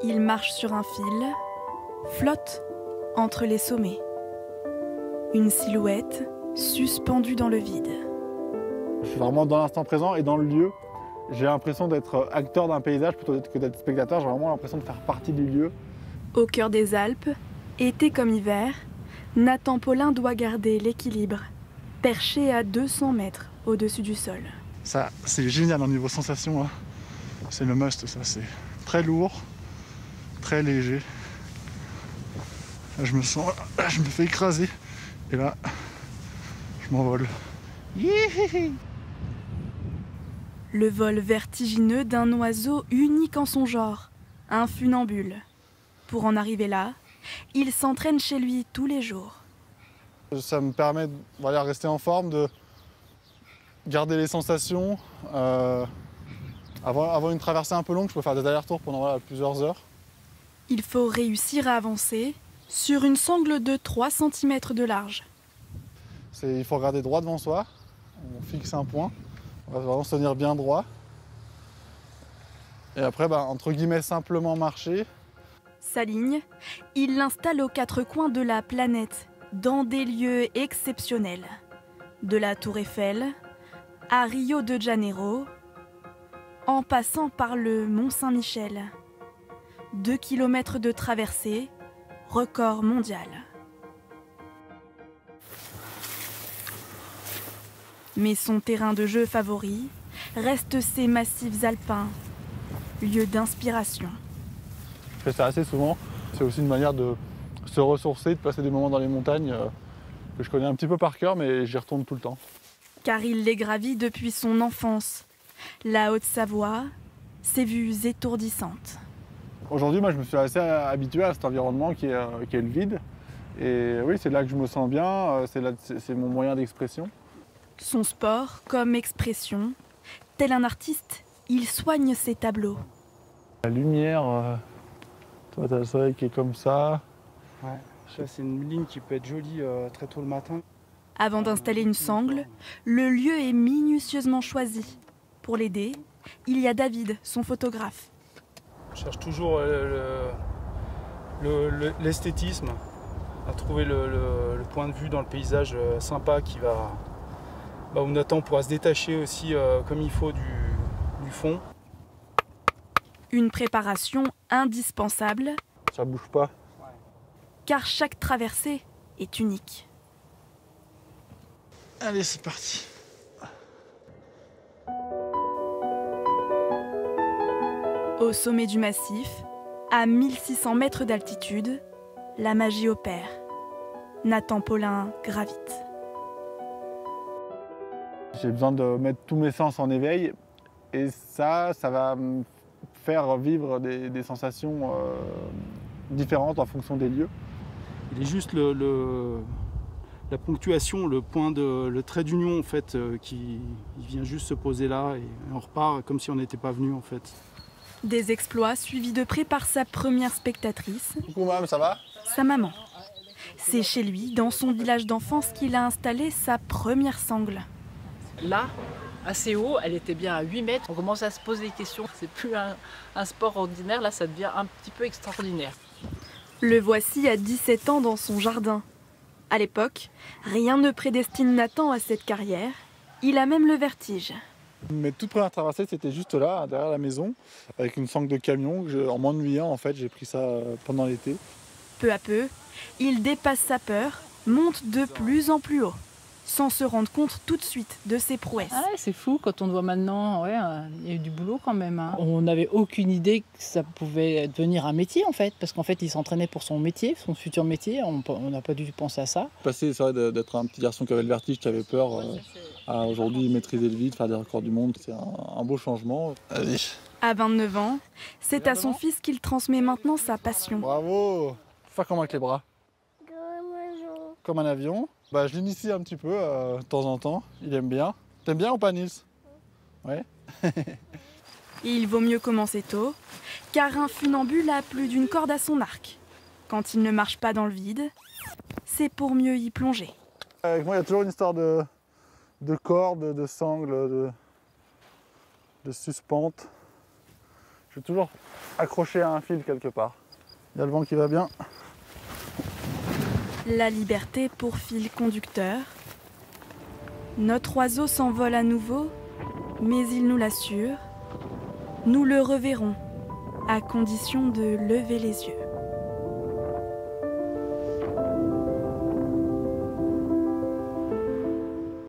Il marche sur un fil, flotte entre les sommets. Une silhouette suspendue dans le vide. Je suis vraiment dans l'instant présent et dans le lieu. J'ai l'impression d'être acteur d'un paysage plutôt que d'être spectateur. J'ai vraiment l'impression de faire partie du lieu. Au cœur des Alpes, été comme hiver, Nathan Paulin doit garder l'équilibre, perché à 200 mètres au-dessus du sol. Ça, c'est génial au niveau sensation. Hein. C'est le must, ça. C'est très lourd, très léger. Là, je me sens, là, je me fais écraser. Et là, je m'envole. Le vol vertigineux d'un oiseau unique en son genre, un funambule. Pour en arriver là, il s'entraîne chez lui tous les jours. Ça me permet de rester en forme, de garder les sensations. Avant une traversée un peu longue, je peux faire des allers-retours pendant plusieurs heures. Il faut réussir à avancer sur une sangle de 3 cm de large. Il faut regarder droit devant soi, on fixe un point, on va vraiment se tenir bien droit. Et après, entre guillemets, simplement marcher. Sa ligne, il l'installe aux 4 coins de la planète, dans des lieux exceptionnels. De la Tour Eiffel à Rio de Janeiro, en passant par le Mont Saint-Michel. 2 km de traversée, record mondial. Mais son terrain de jeu favori reste ces massifs alpins, lieu d'inspiration. Je fais ça assez souvent. C'est aussi une manière de se ressourcer, de passer des moments dans les montagnes que je connais un petit peu par cœur, mais j'y retourne tout le temps. Car il les gravit depuis son enfance. La Haute-Savoie, ses vues étourdissantes. Aujourd'hui, moi, je me suis assez habitué à cet environnement qui est le vide. Et oui, c'est là que je me sens bien, c'est mon moyen d'expression. Son sport comme expression, tel un artiste, il soigne ses tableaux. La lumière, toi, t'as le soleil qui est comme ça. Ouais, ça c'est une ligne qui peut être jolie très tôt le matin. Avant d'installer une sangle, le lieu est minutieusement choisi. Pour l'aider, il y a David, son photographe. On cherche toujours l'esthétisme, à trouver le point de vue dans le paysage sympa qui va, où Nathan pourra se détacher aussi comme il faut du fond. Une préparation indispensable. Ça bouge pas. Car chaque traversée est unique. Allez, c'est parti. Au sommet du massif, à 1600 mètres d'altitude, la magie opère. Nathan Paulin gravite. J'ai besoin de mettre tous mes sens en éveil et ça va me faire vivre des sensations différentes en fonction des lieux. Il est juste la ponctuation, le trait d'union en fait, qui vient juste se poser là et on repart comme si on n'était pas venu en fait. Des exploits suivis de près par sa première spectatrice. Coucou maman, ça va? Sa maman. C'est chez lui, dans son village d'enfance, qu'il a installé sa première sangle. Là, assez haut, elle était bien à 8 mètres. On commence à se poser des questions. C'est plus un sport ordinaire, là ça devient un petit peu extraordinaire. Le voici à 17 ans dans son jardin. À l'époque, rien ne prédestine Nathan à cette carrière. Il a même le vertige. Mes toutes premières traversées, c'était juste là, derrière la maison, avec une sangle de camion. En m'ennuyant, en fait, j'ai pris ça pendant l'été. Peu à peu, il dépasse sa peur, monte de plus en plus haut, sans se rendre compte tout de suite de ses prouesses. Ah ouais, c'est fou quand on voit maintenant, il y a eu du boulot quand même. Hein. On n'avait aucune idée que ça pouvait devenir un métier en fait, parce qu'en fait il s'entraînait pour son métier, son futur métier, on n'a pas dû penser à ça. Passer, c'est vrai, d'être un petit garçon qui avait le vertige, qui avait peur, à aujourd'hui maîtriser le vide, faire des records du monde, c'est un beau changement. Allez. À 29 ans, c'est à son fils qu'il transmet maintenant sa passion. Bravo! Faire comment avec les bras? Comme un avion. Je l'initie un petit peu de temps en temps, il aime bien. T'aimes bien ou pas Nils? Ouais. Il vaut mieux commencer tôt, car un funambule a plus d'une corde à son arc. Quand il ne marche pas dans le vide, c'est pour mieux y plonger. Avec moi, il y a toujours une histoire de corde, de sangle, de suspente. Je suis toujours accroché à un fil quelque part. Il y a le vent qui va bien. La liberté pour fil conducteur. Notre oiseau s'envole à nouveau, mais il nous l'assure. Nous le reverrons, à condition de lever les yeux.